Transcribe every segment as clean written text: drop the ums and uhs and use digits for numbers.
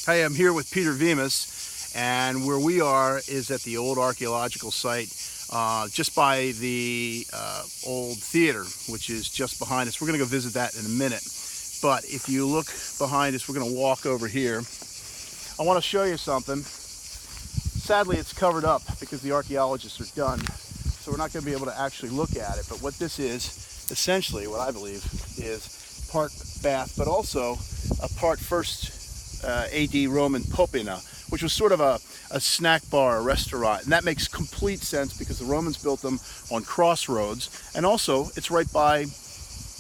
Hey, I'm here with Peter Vimas, and where we are is at the old archaeological site just by the old theater, which is just behind us. We're going to go visit that in a minute. But if you look behind us, we're going to walk over here. I want to show you something. Sadly, it's covered up because the archaeologists are done, so we're not going to be able to actually look at it. But what this is, essentially, what I believe is part bath, but also a part first AD Roman popina, which was sort of a snack bar, a restaurant. And that makes complete sense because the Romans built them on crossroads, and also it's right by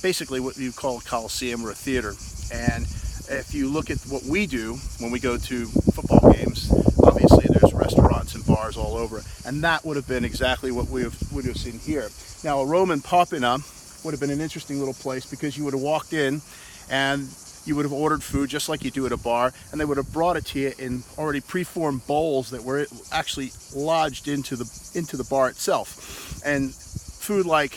basically what you call a coliseum or a theater. And if you look at what we do when we go to football games, obviously there's restaurants and bars all over, and that would have been exactly what we would have seen here. Now, a Roman popina would have been an interesting little place because you would have walked in and you would have ordered food just like you do at a bar, and they would have brought it to you in already preformed bowls that were actually lodged into the bar itself. And food like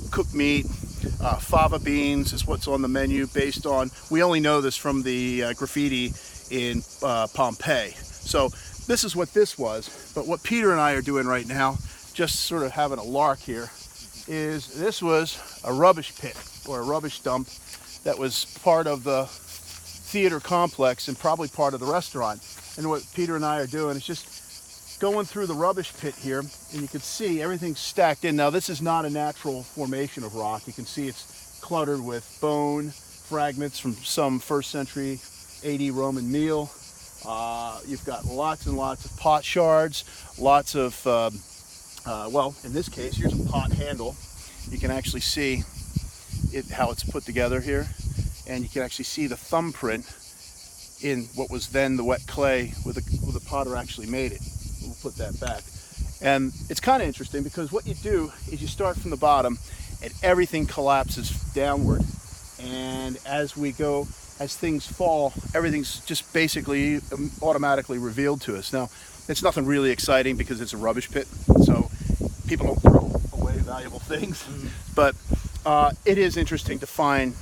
cooked meat, fava beans is what's on the menu based on, we only know this from the graffiti in Pompeii. So this is what this was, but what Peter and I are doing right now, just sort of having a lark here, is this was a rubbish pit or a rubbish dump that was part of the theater complex and probably part of the restaurant. And what Peter and I are doing is just going through the rubbish pit here, and you can see everything's stacked in. Now, this is not a natural formation of rock. You can see it's cluttered with bone fragments from some first century AD Roman meal. You've got lots and lots of pot shards, lots of well, in this case, here's a pot handle. You can actually see how it's put together here, and you can actually see the thumbprint in what was then the wet clay where the potter actually made it. We'll put that back. And it's kind of interesting because what you do is you start from the bottom and everything collapses downward. And as things fall, everything's just basically automatically revealed to us. Now, it's nothing really exciting because it's a rubbish pit, so people don't throw away valuable things. But it is interesting to find,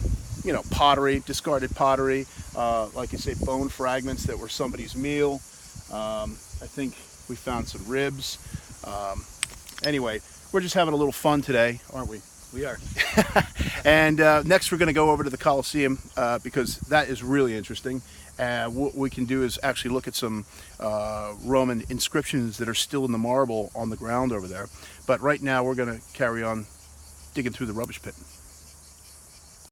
pottery, discarded pottery, like you say, bone fragments that were somebody's meal. I think we found some ribs. Anyway, we're just having a little fun today, aren't we? We are. And next we're going to go over to the Colosseum because that is really interesting. What we can do is actually look at some Roman inscriptions that are still in the marble on the ground over there. But right now we're going to carry on digging through the rubbish pit.